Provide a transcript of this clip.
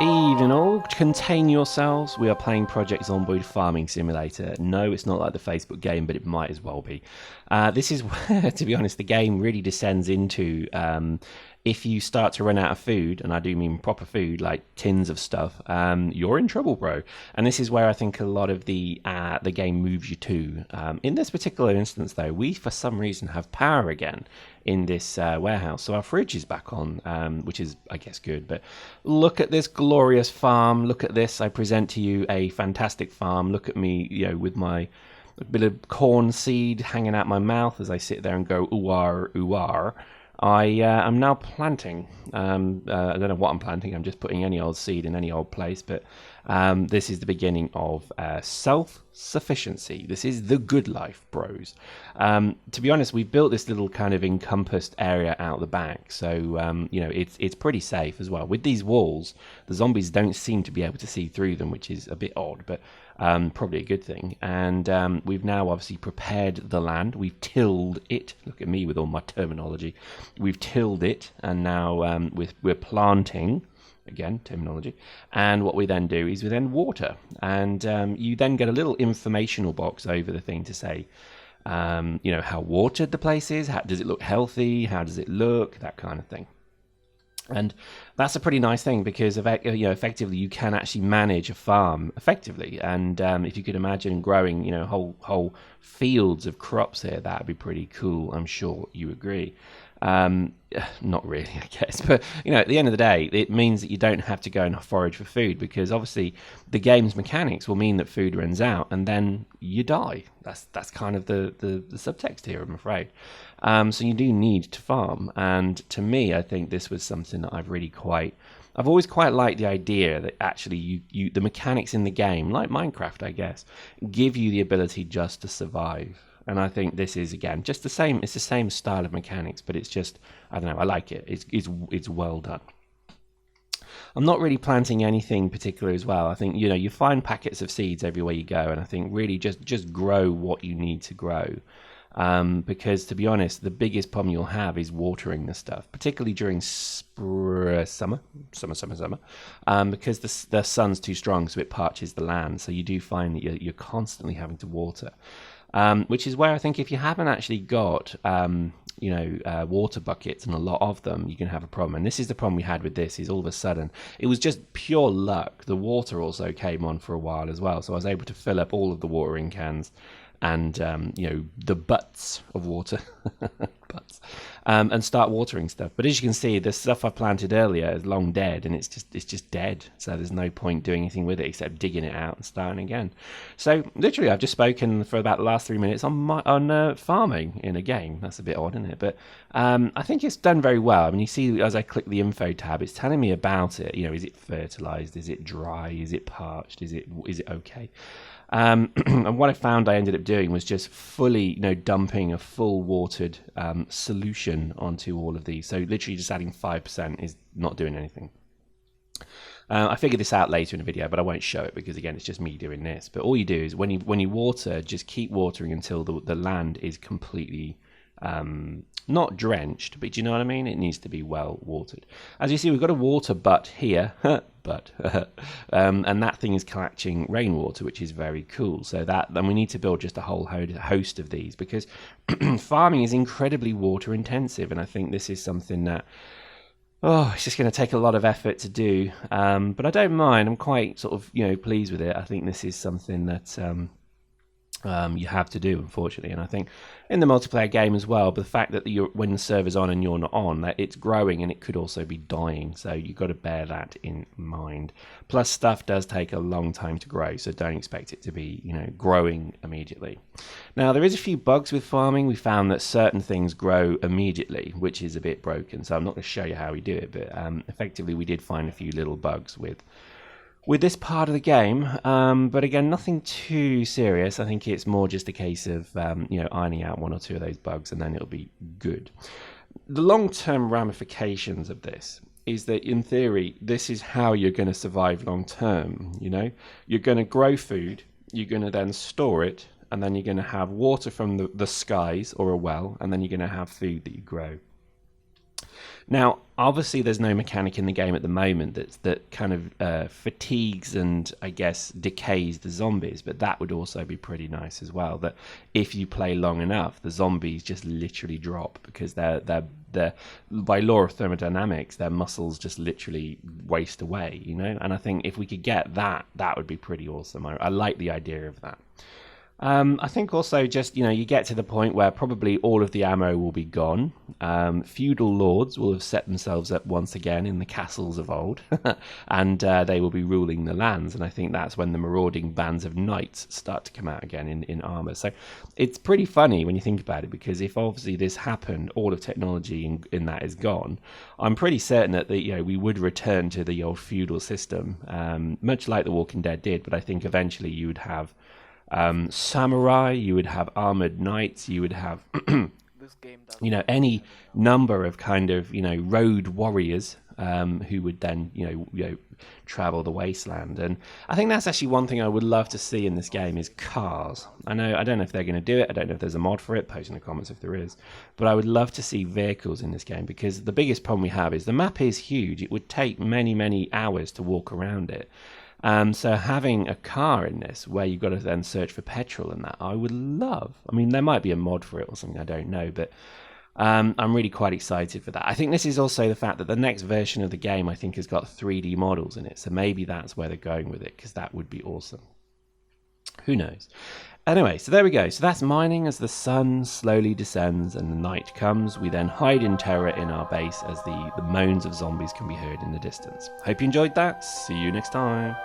Evening all, contain yourselves. We are playing Project Zomboid Farming Simulator. No, it's not like the Facebook game, but it might as well be. This is where, to be honest, the game really descends into if you start to run out of food, and I do mean proper food, like tins of stuff, you're in trouble, bro. And this is where I think a lot of the game moves you to. In this particular instance, though, we for some reason have power again in this warehouse, so our fridge is back on, which is, I guess, good. But look at this glorious farm. Look at this. I present to you a fantastic farm. Look at me, with my bit of corn seed hanging out my mouth as I sit there and go ooh-ar, ooh-ar. I'm now planting. I don't know what I'm planting. I'm just putting any old seed in any old place. But this is the beginning of self-sufficiency. This is the good life, bros. To be honest, we've built this little kind of encompassed area out the back. So, it's pretty safe as well. With these walls, the zombies don't seem to be able to see through them, which is a bit odd. But probably a good thing. And we've now obviously prepared the land. We've tilled it. Look at me with all my terminology. We've tilled it, and now we're planting. Again, terminology. And what we then do is we then water. And you then get a little informational box over the thing to say, how watered the place is. How does it look healthy? How does it look? That kind of thing. And that's a pretty nice thing because effectively you can actually manage a farm effectively. And if you could imagine growing, whole fields of crops here, that would be pretty cool. I'm sure you agree. Not really, I guess. But, at the end of the day, it means that you don't have to go and forage for food because obviously the game's mechanics will mean that food runs out and then you die. That's kind of the subtext here, I'm afraid. So you do need to farm. And to me, I think this was something that I've always quite liked the idea that actually the mechanics in the game, like Minecraft, I guess, give you the ability just to survive. And I think this is, again, just the same. It's the same style of mechanics, but it's just, I don't know, I like it. It's well done. I'm not really planting anything particular as well. I think, you find packets of seeds everywhere you go, and I think really just grow what you need to grow. Because, to be honest, the biggest problem you'll have is watering the stuff, particularly during summer, because the sun's too strong, so it parches the land. So you do find that you're constantly having to water. Which is where I think if you haven't actually got, water buckets and a lot of them, you can have a problem. And this is the problem we had with this, is all of a sudden, it was just pure luck. The water also came on for a while as well. So I was able to fill up all of the watering cans and, the butts of water, and start watering stuff. But as you can see, the stuff I planted earlier is long dead, and it's just dead. So there's no point doing anything with it except digging it out and starting again. So literally, I've just spoken for about the last 3 minutes on farming in a game. That's a bit odd, isn't it? But I think it's done very well. I mean, you see, as I click the info tab, it's telling me about it. Is it fertilized? Is it dry? Is it parched? Is it okay? And what I found I ended up doing was just fully, dumping a full watered solution onto all of these. So literally just adding 5% is not doing anything. I figured this out later in the video, but I won't show it because, again, it's just me doing this. But all you do is when you water, just keep watering until the land is completely not drenched, but do you know what I mean? It needs to be well watered. As you see, we've got a water butt here, and that thing is collecting rainwater, which is very cool. So then we need to build just a whole host of these because farming is incredibly water intensive, and I think this is something that it's just going to take a lot of effort to do. But I don't mind. I'm quite sort of pleased with it. I think this is something that you have to do, unfortunately. And I think in the multiplayer game as well, but the fact that when the server's on and you're not on, that it's growing and it could also be dying. So you've got to bear that in mind. Plus, stuff does take a long time to grow, so don't expect it to be, growing immediately. Now, there is a few bugs with farming. We found that certain things grow immediately, which is a bit broken. So I'm not going to show you how we do it, but effectively we did find a few little bugs with this part of the game, but again, nothing too serious. I think it's more just a case of ironing out one or two of those bugs, and then it'll be good. The long-term ramifications of this is that, in theory, this is how you're going to survive long-term. You're going to grow food, you're going to then store it, and then you're going to have water from the skies or a well, and then you're going to have food that you grow. Now, obviously, there's no mechanic in the game at the moment that kind of fatigues and, I guess, decays the zombies, but that would also be pretty nice as well. That if you play long enough, the zombies just literally drop because they're by law of thermodynamics, their muscles just literally waste away, you know. And I think if we could get that, that would be pretty awesome. I like the idea of that. I think also just, you get to the point where probably all of the ammo will be gone. Feudal lords will have set themselves up once again in the castles of old, and they will be ruling the lands. And I think that's when the marauding bands of knights start to come out again in armor. So it's pretty funny when you think about it, because if obviously this happened, all of technology in that is gone. I'm pretty certain that we would return to the old feudal system, much like The Walking Dead did. But I think eventually you would have samurai, you would have armored knights, you would have This game does. any number of kind of road warriors who would then travel the wasteland. And I think that's actually one thing I would love to see in this game is cars. I don't know if they're going to do it. I don't know if there's a mod for it. Post in the comments if there is. But I would love to see vehicles in this game, because the biggest problem we have is the map is huge. It would take many hours to walk around it. So having a car in this where you've got to then search for petrol and that, I would love. I mean, there might be a mod for it or something, I don't know, but I'm really quite excited for that. I think this is also the fact that the next version of the game, I think, has got 3D models in it, so maybe that's where they're going with it, because that would be awesome. Who knows? Anyway, so there we go. So that's mining as the sun slowly descends and the night comes. We then hide in terror in our base as the moans of zombies can be heard in the distance. Hope you enjoyed that. See you next time.